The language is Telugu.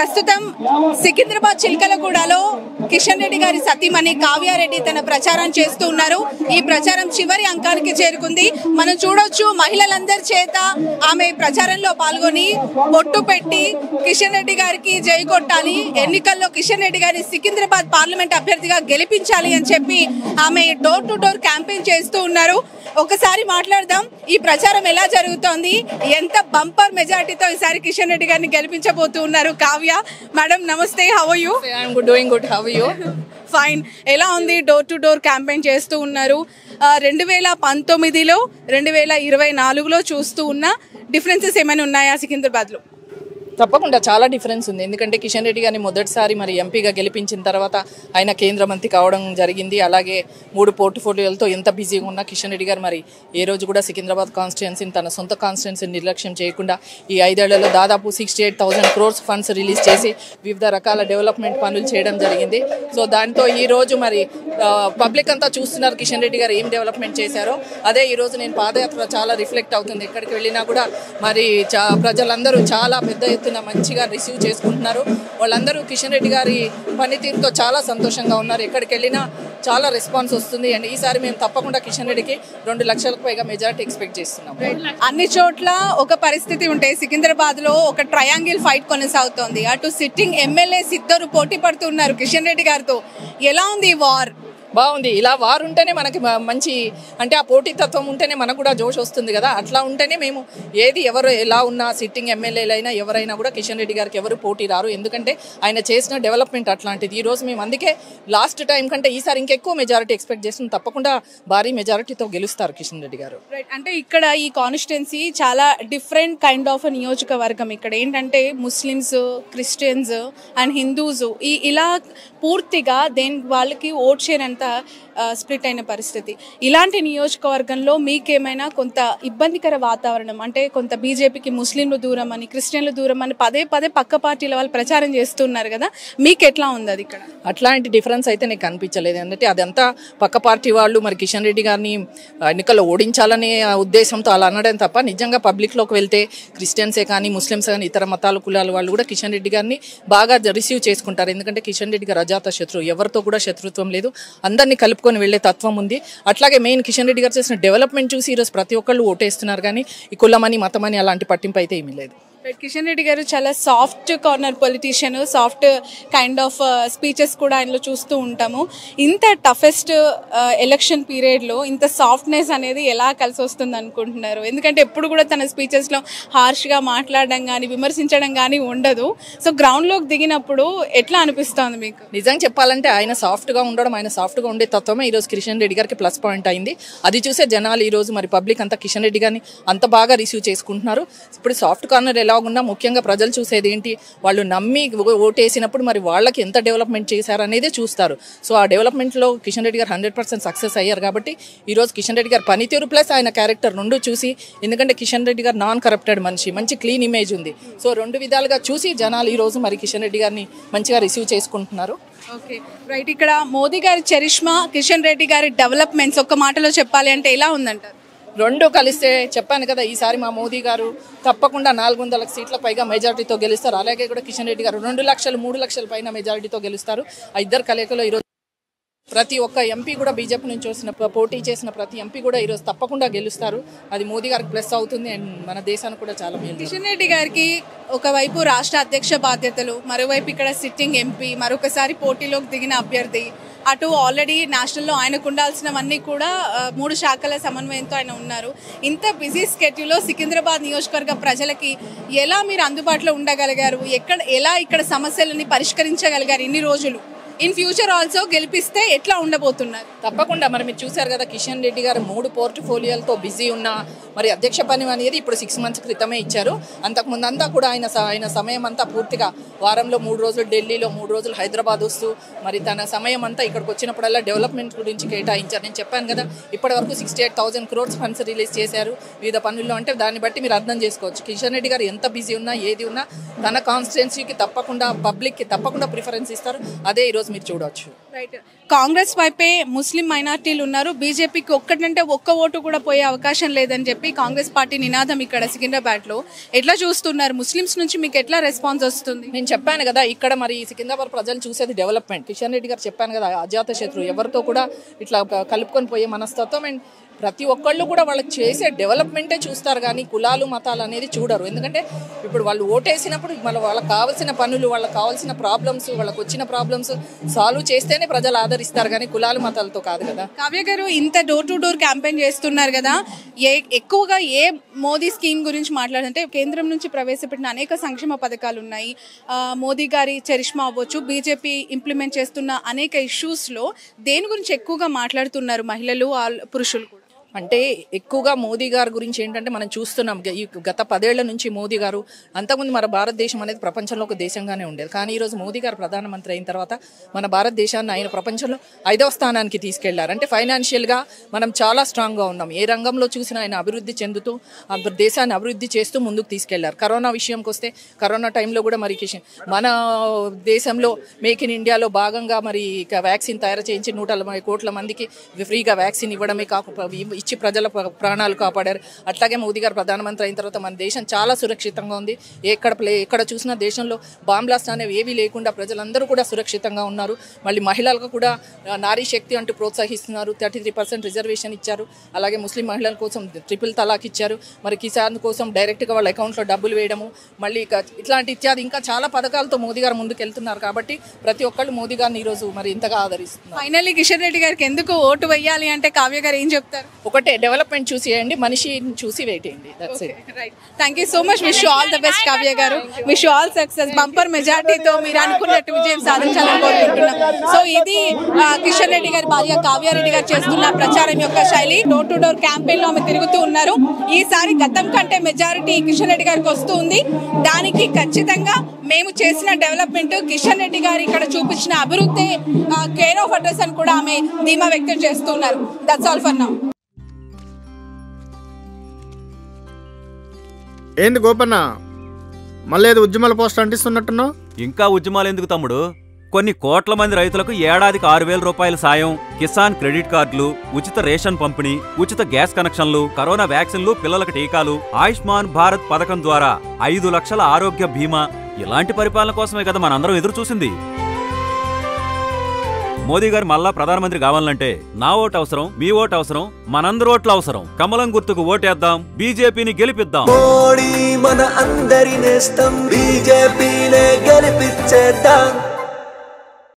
ప్రస్తుతం సికింద్రాబాద్ చిల్కలగూడలో కిషన్ రెడ్డి గారి సతీమణి కావ్యారెడ్డి తన ప్రచారం చేస్తూ ఉన్నారు. ఈ ప్రచారం చివరి అంకానికి చేరుకుంది. మనం చూడొచ్చు మహిళలందరి చేత ఆమె ప్రచారంలో పాల్గొని బొట్టు పెట్టి కిషన్ రెడ్డి గారికి జై కొట్టాలి, ఎన్నికల్లో కిషన్ రెడ్డి గారిని సికింద్రాబాద్ పార్లమెంట్ అభ్యర్థిగా గెలిపించాలి అని చెప్పి ఆమె డోర్ టు డోర్ క్యాంపెయిన్ చేస్తూ ఉన్నారు. ఒకసారి మాట్లాడదాం, ఈ ప్రచారం ఎలా జరుగుతోంది, ఎంత బంపర్ మెజారిటీతో ఈసారి కిషన్ రెడ్డి గారిని గెలిపించబోతూ ఉన్నారు. Kavya madam namaste, how are you? I am doing good, how are you? Fine. ఎలా ఉంది? డోర్ టు డోర్ క్యాంపెయిన్ చేస్తూ ఉన్నారు. 2019లో 2024లో చూస్తూ ఉన్న డిఫరెన్సెస్ ఏమైనా ఉన్నాయా సికింద్రాబాద్లో? తప్పకుండా చాలా డిఫరెన్స్ ఉంది. ఎందుకంటే కిషన్ రెడ్డి గారిని మొదటిసారి మరి ఎంపీగా గెలిపించిన తర్వాత ఆయన కేంద్ర మంత్రి కావడం జరిగింది. అలాగే 3 పోర్ట్ఫోలియోలతో ఎంత బిజీగా ఉన్న కిషన్ రెడ్డి గారు మరి ఏ రోజు కూడా సికింద్రాబాద్ కాన్స్టిట్యున్సీని తన సొంత కాన్స్టిట్యున్సీని నిర్లక్ష్యం చేయకుండా ఈ 5 ఏళ్లలో దాదాపు 68,000 crores ఫండ్స్ రిలీజ్ చేసి వివిధ రకాల డెవలప్మెంట్ పనులు చేయడం జరిగింది. సో దాంతో ఈ రోజు మరి పబ్లిక్ అంతా చూస్తున్నారు కిషన్ రెడ్డి గారు ఏం డెవలప్మెంట్ చేశారో. అదే ఈరోజు నేను పాదయాత్ర చాలా రిఫ్లెక్ట్ అవుతుంది. ఎక్కడికి వెళ్ళినా కూడా మరి ప్రజలందరూ చాలా పెద్ద ఎత్తున మంచిగా రిసీవ్ చేసుకుంటున్నారు. వాళ్ళందరూ కిషన్ రెడ్డి గారి పనితీరుతో చాలా సంతోషంగా ఉన్నారు. ఎక్కడికి వెళ్ళినా చాలా రెస్పాన్స్ వస్తుంది. అండ్ ఈసారి మేము తప్పకుండా కిషన్ రెడ్డికి 2 లక్షలకు పైగా మెజారిటీ ఎక్స్పెక్ట్ చేస్తున్నాం. అన్ని చోట్ల ఒక పరిస్థితి ఉంటే సికింద్రాబాద్ లో ఒక ట్రయాంగిల్ ఫైట్ కొనసాగుతోంది. అటు సిట్టింగ్ ఎమ్మెల్యేస్ ఇద్దరు పోటీ పడుతున్నారు కిషన్ రెడ్డి గారితో. ఎలా ఉంది ఈ వార్? బాగుంది. ఇలా వారు ఉంటేనే మనకి మంచి, అంటే ఆ పోటీతత్వం ఉంటేనే మనకు కూడా జోష్ వస్తుంది కదా. అట్లా ఉంటేనే మేము ఏది ఎవరు ఎలా ఉన్నా సిట్టింగ్ ఎమ్మెల్యేలైనా ఎవరైనా కూడా కిషన్ రెడ్డి గారికి ఎవరు పోటీ రారు. ఎందుకంటే ఆయన చేసిన డెవలప్మెంట్ అట్లాంటిది. ఈరోజు మేము అందుకే లాస్ట్ టైం కంటే ఈసారి ఇంకెక్కువ మెజారిటీ ఎక్స్పెక్ట్ చేస్తున్నాం. తప్పకుండా భారీ మెజారిటీతో గెలుస్తారు కిషన్ రెడ్డి గారు. అంటే ఇక్కడ ఈ కాన్స్టిట్యున్సీ చాలా డిఫరెంట్ కైండ్ ఆఫ్ నియోజకవర్గం. ఇక్కడ ఏంటంటే ముస్లిమ్స్, క్రిస్టియన్స్ అండ్ హిందూస్ ఇలా పూర్తిగా వాళ్ళకి ఓట్ షేర్ అంతా స్ప్లిట్ అయిన పరిస్థితి. ఇలాంటి నియోజకవర్గంలో మీకేమైనా కొంత ఇబ్బందికర వాతావరణం, అంటే కొంత బీజేపీకి ముస్లింలు దూరం అని, క్రిస్టియన్లు దూరం అని పదే పక్క పార్టీల వాళ్ళు ప్రచారం చేస్తున్నారు కదా, మీకు ఎట్లా ఉంది అది? ఇక్కడ అట్లాంటి డిఫరెన్స్ అయితే నాకు కనిపించలేదు. అంటే అదంతా పక్క పార్టీ వాళ్ళు మరి కిషన్ రెడ్డి గారిని ఎన్నికల్లో ఓడించాలనే ఉద్దేశంతో అలా అనడం తప్ప నిజంగా పబ్లిక్లోకి వెళ్తే క్రిస్టియన్సే కానీ ముస్లిమ్స్ కానీ ఇతర మతాల కులాల వాళ్ళు కూడా కిషన్ రెడ్డి గారిని బాగా రిసీవ్ చేసుకుంటారు. ఎందుకంటే కిషన్ రెడ్డి గారు అజాత శత్రువు, ఎవరితో కూడా శత్రుత్వం లేదు, అందరినీ కలుపుకొని వెళ్లే తత్వం ఉంది. అట్లాగే మెయిన్ కిషన్ రెడ్డి గారు చేసిన డెవలప్మెంట్ చూసి ఈరోజు ప్రతి ఒక్కళ్ళు ఓటేస్తున్నారు. కానీ ఈ కులమని మతమని అలాంటి పట్టింపు అయితే ఏమీ లేదు. కిషన్ రెడ్డి గారు చాలా soft corner politician, soft kind of speeches కూడా ఆయనలో చూస్తూ ఉంటాము. ఇంత టఫెస్ట్ ఎలక్షన్ పీరియడ్లో ఇంత సాఫ్ట్నెస్ అనేది ఎలా కలిసి వస్తుంది అనుకుంటున్నారు? ఎందుకంటే ఎప్పుడు కూడా తన స్పీచెస్లో హార్ష్గా మాట్లాడడం కానీ విమర్శించడం కానీ ఉండదు. సో గ్రౌండ్లోకి దిగినప్పుడు ఎట్లా అనిపిస్తుంది మీకు? నిజంగా చెప్పాలంటే ఆయన సాఫ్ట్గా ఉండడం, ఆయన సాఫ్ట్గా ఉండే తత్వమే ఈరోజు కిషన్ రెడ్డి గారికి ప్లస్ పాయింట్ అయింది. అది చూసే జనాలు ఈరోజు మరి పబ్లిక్ అంతా కిషన్ రెడ్డి గారిని అంత బాగా రిసీవ్ చేసుకుంటున్నారు. ఇప్పుడు సాఫ్ట్ కార్నర్ ఎలాగున్నా ముఖ్యంగా ప్రజలు చూసేది ఏంటి, వాళ్ళు నమ్మి ఓటేసినప్పుడు మరి వాళ్ళకి ఎంత డెవలప్మెంట్ చేశారు అనేది చూస్తారు. సో ఆ డెవలప్మెంట్లో కిషన్ రెడ్డి గారు 100% సక్సెస్ అయ్యారు. కాబట్టి ఈరోజు కిషన్ రెడ్డి గారు పనితీరు ప్లస్ ఆయన క్యారెక్టర్ రెండు చూసి, ఎందుకంటే కిషన్ రెడ్డి గారు నాన్ కరప్టెడ్ మనిషి, మంచి క్లీన్ ఇమేజ్ ఉంది. సో 2 విధాలుగా చూసి జనాలు ఈరోజు మరి కిషన్ రెడ్డి గారిని మంచిగా రిసీవ్ చేసుకుంటున్నారు. Okay right. ఇక్కడ మోదీ గారి చరిష్మా, కిషన్ రెడ్డి గారి డెవలప్మెంట్స్ ఒక్క మాటలో చెప్పాలి అంటే ఎలా ఉందంటారు? 2 కలిస్తే చెప్పాను కదా, ఈసారి మా మోదీ గారు తప్పకుండా 400 సీట్ల పైగా మెజారిటీతో గెలుస్తారు. అలాగే కూడా కిషన్ రెడ్డి గారు 2 లక్షలు 3 లక్షల పైన మెజారిటీతో గెలుస్తారు. ఆ ఇద్దరు కలయికలో ఈరోజు ప్రతి ఒక్క ఎంపీ కూడా బీజేపీ నుంచి వచ్చిన పోటీ చేసిన ప్రతి ఎంపీ కూడా ఈరోజు తప్పకుండా గెలుస్తారు. అది మోదీ గారికి ప్లస్ అవుతుంది అండ్ మన దేశానికి కూడా చాలా మేలు. కిషన్ రెడ్డి గారికి ఒకవైపు రాష్ట్ర అధ్యక్ష బాధ్యతలు, మరోవైపు ఇక్కడ సిట్టింగ్ ఎంపీ, మరొకసారి పోటీలోకి దిగిన అభ్యర్థి, అటు ఆల్రెడీ నేషనల్లో ఆయనకు ఉండాల్సినవన్నీ కూడా 3 శాఖల సమన్వయంతో ఆయన ఉన్నారు. ఇంత బిజీ స్కెడ్యూల్లో సికింద్రాబాద్ నియోజకవర్గ ప్రజలకి ఎలా మీరు అందుబాటులో ఉండగలిగారు? ఎలా ఇక్కడ సమస్యలని పరిష్కరించగలిగారు ఇన్ని రోజులు? ఇన్ ఫ్యూచర్ ఆల్సో గెలిపిస్తే ఎట్లా ఉండబోతున్నారు? తప్పకుండా మరి మీరు చూశారు కదా, కిషన్ రెడ్డి గారు 3 పోర్ట్ఫోలియోలతో బిజీ ఉన్న మరి అధ్యక్ష పని అనేది ఇప్పుడు 6 months క్రితమే ఇచ్చారు. అంతకుముందు అంతా కూడా ఆయన సమయం అంతా పూర్తిగా వారంలో 3 రోజులు ఢిల్లీలో, 3 రోజులు హైదరాబాద్ వస్తూ మరి తన సమయం అంతా ఇక్కడికి వచ్చినప్పుడల్లా డెవలప్మెంట్ గురించి కేటాయించారు. నేను చెప్పాను కదా, ఇప్పటి వరకు 68,000 crores ఫండ్స్ రిలీజ్ చేశారు వివిధ పనుల్లో. అంటే దాన్ని బట్టి మీరు అర్థం చేసుకోవచ్చు కిషన్ రెడ్డి గారు ఎంత బిజీ ఉన్నా ఏది ఉన్నా తన కాన్స్టిట్యున్సీకి తప్పకుండా పబ్లిక్కి తప్పకుండా ప్రిఫరెన్స్ ఇస్తారు. అదే ఈరోజు మీరు చూడవచ్చు. రైట్. కాంగ్రెస్ వైపే ముస్లిం మైనార్టీలు ఉన్నారు, బీజేపీకి ఒక్కటంటే ఒక్క ఓటు కూడా పోయే అవకాశం లేదని చెప్పి కాంగ్రెస్ పార్టీ నినాదం ఇక్కడ సికింద్రాబాద్లో. ఎట్లా చూస్తున్నారు? ముస్లిమ్స్ నుంచి మీకు ఎట్లా రెస్పాన్స్ వస్తుంది? నేను చెప్పాను కదా, ఇక్కడ మరి సికింద్రాబాద్ ప్రజలు చూసేది డెవలప్మెంట్. కిషన్ రెడ్డి గారు చెప్పాను కదా, అజాత శత్రువు, ఎవరితో కూడా ఇట్లా కలుపుకొని పోయే మనస్తత్వం. అండ్ ప్రతి ఒక్కళ్ళు కూడా వాళ్ళకి చేసే డెవలప్మెంటే చూస్తారు కానీ కులాలు మతాలు అనేది చూడరు. ఎందుకంటే ఇప్పుడు వాళ్ళు ఓటేసినప్పుడు వాళ్ళకి కావాల్సిన పనులు, వాళ్ళకి కావాల్సిన ప్రాబ్లమ్స్, వాళ్ళకి వచ్చిన ప్రాబ్లమ్స్ సాల్వ్ చేస్తేనే ప్రజలు ఆదరిస్తారు కానీ కులాలు మతాలతో కాదు కదా. కావ్య గారు, ఇంత డోర్ టు డోర్ క్యాంపెయిన్ చేస్తున్నారు కదా, ఎక్కువగా ఏ మోదీ స్కీమ్ గురించి మాట్లాడంటే కేంద్రం నుంచి ప్రవేశపెట్టిన అనేక సంక్షేమ పథకాలు ఉన్నాయి. మోదీ గారి చరిష్మా అవ్వచ్చు, బీజేపీ ఇంప్లిమెంట్ చేస్తున్న అనేక ఇష్యూస్లో దేని గురించి ఎక్కువగా మాట్లాడుతున్నారు మహిళలు పురుషులు కూడా? అంటే ఎక్కువగా మోదీ గారి గురించి ఏంటంటే మనం చూస్తున్నాం, ఈ గత 10 ఏళ్ల నుంచి మోదీ గారు, అంతకుముందు మన భారతదేశం అనేది ప్రపంచంలో ఒక దేశంగానే ఉండేది. కానీ ఈరోజు మోదీ గారు ప్రధానమంత్రి అయిన తర్వాత మన భారతదేశాన్ని ఆయన ప్రపంచంలో 5వ స్థానానికి తీసుకెళ్లారు. అంటే ఫైనాన్షియల్గా మనం చాలా స్ట్రాంగ్గా ఉన్నాం. ఏ రంగంలో చూసినా ఆయన అభివృద్ధి చెందుతూ దేశాన్ని అభివృద్ధి చేస్తూ ముందుకు తీసుకెళ్లారు. కరోనా విషయంకి వస్తే కరోనా టైంలో కూడా మరి మన దేశంలో మేక్ ఇన్ ఇండియాలో భాగంగా మరి వ్యాక్సిన్ తయారు చేయించి 140 కోట్ల మందికి ఫ్రీగా వ్యాక్సిన్ ఇవ్వడమే కాకుండా ఇచ్చి ప్రజల ప్రాణాలు కాపాడారు. అట్లాగే మోదీ గారు ప్రధానమంత్రి అయిన తర్వాత మన దేశం చాలా సురక్షితంగా ఉంది. ఎక్కడ చూసినా దేశంలో బాంబ్ బ్లాస్ట్ అనేవి ఏవీ లేకుండా ప్రజలందరూ కూడా సురక్షితంగా ఉన్నారు. మళ్ళీ మహిళలకు కూడా నారీ శక్తి అంటూ ప్రోత్సహిస్తున్నారు. 33% రిజర్వేషన్ ఇచ్చారు. అలాగే ముస్లిం మహిళల కోసం ట్రిపుల్ తలాక్ ఇచ్చారు. మరి కిసాన్ కోసం డైరెక్ట్గా వాళ్ళ అకౌంట్లో డబ్బులు వేయడము, మళ్ళీ ఇట్లాంటి ఇత్యాది ఇంకా చాలా పథకాలతో మోదీ గారు ముందుకు వెళ్తున్నారు. కాబట్టి ప్రతి ఒక్కళ్ళు మోదీ గారిని ఈరోజు మరి ఇంతగా ఆదరిస్తున్నారు. ఫైనల్లీ కిషన్ రెడ్డి గారికి ఎందుకు ఓటు వేయాలి అంటే కావ్య గారు ఏం చెప్తారు? ఒకటే, డెవలప్మెంట్ చూసి వేయండి, మనిషిని చూసి వేయండి. That's it. Right. Thank you so much. Wish you all the best Kavya గారు. Wish you all success. Bumper మెజార్టీతో మీరు అనుకున్నట్టు విజయం సాధించాలని కోరుకుంటున్నాం. సో ఇది కిషన్ రెడ్డి గారి భార్య కావ్య రెడ్డి గారు చేస్తున్న ప్రచారం యొక్క శైలి. డోర్ టు డోర్ క్యాంపెయిన్ లో ఆమె తిరుగుతూ ఉన్నారు. ఈసారి గతం కంటే మెజారిటీ కిషన్ రెడ్డి గారికి వస్తుంది. దానికి ఖచ్చితంగా మేము చేసిన డెవలప్మెంట్, కిషన్ రెడ్డి గారు ఇక్కడ చూపించిన అభివృద్ధి కేర్ ఆఫ్ అడ్రస్ అని కూడా ఆమె ధీమా వ్యక్తం చేస్తున్నారు. That's all for now. ఏంది గోపన్న, మళ్ళీ ఉద్యమాల పోస్టర్ అంటిస్తున్నట్టున్నావు? ఇంకా ఉద్యమాలు ఎందుకు తమ్ముడు? కొన్ని కోట్ల మంది రైతులకు ఏడాదికి 6,000 రూపాయల సాయం, కిసాన్ క్రెడిట్ కార్డులు, ఉచిత రేషన్ పంపిణీ, ఉచిత గ్యాస్ కనెక్షన్లు, కరోనా వ్యాక్సిన్లు, పిల్లలకు టీకాలు, ఆయుష్మాన్ భారత్ పథకం ద్వారా 5 లక్షల ఆరోగ్య బీమా, ఇలాంటి పరిపాలన కోసమే కదా మనందరం ఎదురు చూసింది. మోదీ గారు మళ్ళా ప్రధానమంత్రి కావాలంటే నా ఓటు అవసరం, మీ ఓటు అవసరం, మనందరి ఓట్లు అవసరం. కమలం గుర్తుకు ఓటేద్దాం, బీజేపీని గెలిపిద్దాం. మోడీ మన అందరి నేస్తం, బీజేపీనే గెలిపించేద్దాం.